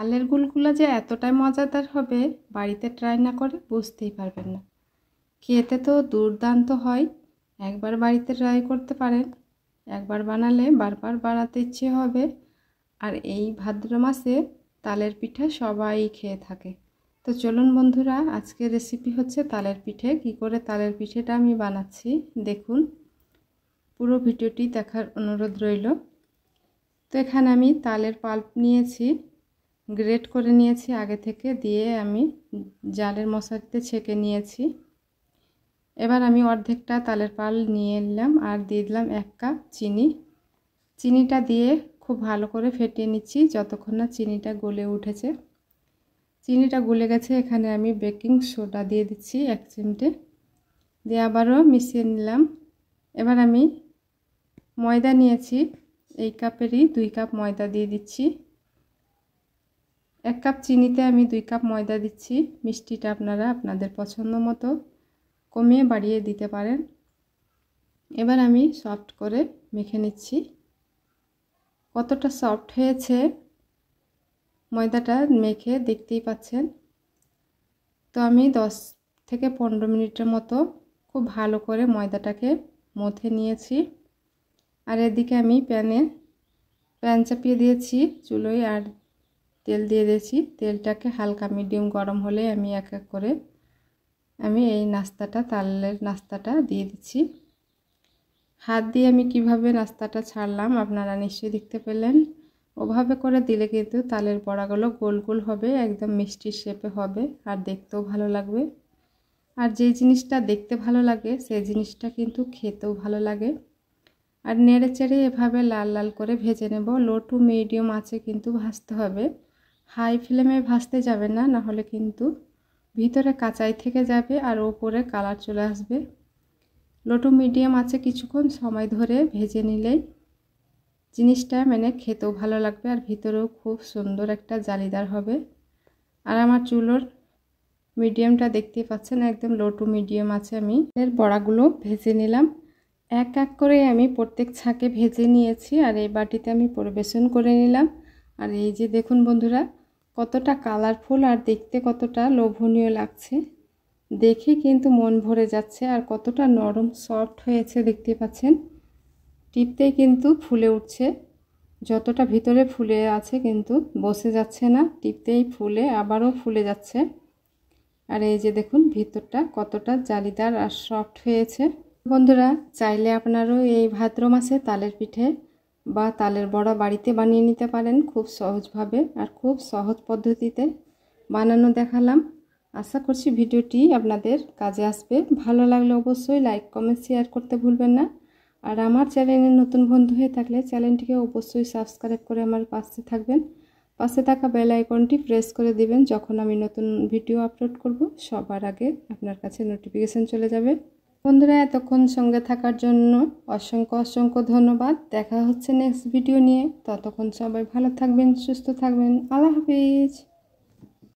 তালের গুলগুলা যে এতটাই মজাদার হবে বাড়িতে ট্রাই না করে বুঝতেই পারবেন না। খেতে তো দুর্দান্ত হয়। একবার বাড়িতে ট্রাই করতে পারেন, একবার বানালে বারবার বানাতে ইচ্ছে হবে। আর এই ভাদ্র মাসে তালের পিঠা সবাই খেয়ে থাকে। তো চলুন বন্ধুরা, আজকের রেসিপি হচ্ছে তালের পিঠে। কি করে তালের পিঠেটা আমি বানাচ্ছি দেখুন, পুরো ভিডিওটি দেখার অনুরোধ রইল। তো এখানে আমি তালের পাল্প নিয়েছি, গ্রেট করে নিয়েছি আগে থেকে, দিয়ে আমি জালের মশারিতে ছেঁকে নিয়েছি। এবার আমি অর্ধেকটা তালের পাল নিয়ে নিলাম আর দিয়ে দিলাম 1 কাপ চিনি। চিনিটা দিয়ে খুব ভালো করে ফেটিয়ে নিচ্ছি যতক্ষণ না চিনিটা গলে উঠেছে। চিনিটা গলে গেছে, এখানে আমি বেকিং সোডা দিয়ে দিচ্ছি 1 চিমটে, দিয়ে আবারও মিশিয়ে নিলাম। এবার আমি ময়দা নিয়েছি, এই কাপেরই 2 কাপ ময়দা দিয়ে দিচ্ছি। 1 কাপ চিনিতে আমি 2 কাপ ময়দা দিচ্ছি। মিষ্টিটা আপনারা আপনাদের পছন্দ মতো কমিয়ে বাড়িয়ে দিতে পারেন। এবার আমি সফট করে মেখে নিচ্ছি। কতটা সফট হয়েছে ময়দাটা মেখে দেখতেই পাচ্ছেন। তো আমি 10 থেকে 15 মিনিটের মতো খুব ভালো করে ময়দাটাকে মথে নিয়েছি। আর এদিকে আমি প্যান চাপিয়ে দিয়েছি চুলোয়, আর তেল দিয়ে দিয়েছি। তেলটাকে হালকা মিডিয়াম গরম হলে আমি এক এক করে আমি এই তালের নাস্তাটা দিয়ে দিচ্ছি। হাত দিয়ে আমি কিভাবে নাস্তাটা ছাড়লাম আপনারা নিশ্চয়ই দেখতে পেলেন। ওভাবে করে দিলে কিন্তু তালের বড়াগুলো গোল গোল হবে, একদম মিষ্টির শেপে হবে, আর দেখতেও ভালো লাগবে। আর যে জিনিসটা দেখতে ভালো লাগে সেই জিনিসটা কিন্তু খেতেও ভালো লাগে। আর নেড়ে চেড়ে এভাবে লাল লাল করে ভেজে নেব। লো টু মিডিয়াম আঁচে কিন্তু ভাজতে হবে, হাই ফ্লেমে ভাজতে যাবে না, না হলে কিন্তু ভিতরে কাঁচাই থেকে যাবে আর উপরে কালার চলে আসবে। লো টু মিডিয়াম আঁচে কিছুক্ষণ সময় ধরে ভেজে নিলেই জিনিসটা খেতেও ভালো লাগবে, আর ভিতরেও খুব সুন্দর একটা জালিদার হবে। আর আমার চুলোর মিডিয়ামটা দেখতেই পাচ্ছেন, একদম লো টু মিডিয়াম আছে। আমি এর বড়াগুলো ভেজে নিলাম, এক এক করে আমি প্রত্যেক ছাঁকে ভেজে নিয়েছি। আর এই বাটিতে আমি পরিবেশন করে নিলাম। আর এই যে দেখুন বন্ধুরা, কতটা কালারফুল আর দেখতে কতটা লোভনীয় লাগছে, দেখে কিন্তু মন ভরে যাচ্ছে। আর কতটা নরম সফট হয়েছে দেখতে পাচ্ছেন, টিপতেই কিন্তু ফুলে উঠছে। যতটা ভিতরে ফুলে আছে কিন্তু বসে যাচ্ছে না, টিপতেই ফুলে আবারও ফুলে যাচ্ছে। আর এই যে দেখুন ভিতরটা কতটা জালিদার আর সফট হয়েছে। বন্ধুরা, চাইলে আপনারাও এই ভাদ্র মাসে তালের পিঠে বা তালের বড়া বাড়িতে বানিয়ে নিতে পারেন খুব সহজভাবে, আর খুব সহজ পদ্ধতিতে বানানো দেখালাম। আশা করছি ভিডিওটি আপনাদের কাজে আসবে। ভালো লাগলে অবশ্যই লাইক কমেন্ট শেয়ার করতে ভুলবেন না। আর আমার চ্যানেলে নতুন বন্ধু হয়ে থাকলে চ্যানেলটিকে অবশ্যই সাবস্ক্রাইব করে আমার পাশে থাকবেন। পাশে থাকা বেল আইকনটি প্রেস করে দিবেন, যখন আমি নতুন ভিডিও আপলোড করব সবার আগে আপনার কাছে নোটিফিকেশন চলে যাবে। বন্ধুরা, এতক্ষণ সঙ্গে থাকার জন্য অসংখ্য অসংখ্য ধন্যবাদ। দেখা হচ্ছে নেক্সট ভিডিও নিয়ে। ততক্ষণ সবাই ভালো থাকবেন, সুস্থ থাকবেন। আল্লাহ হাফিজ।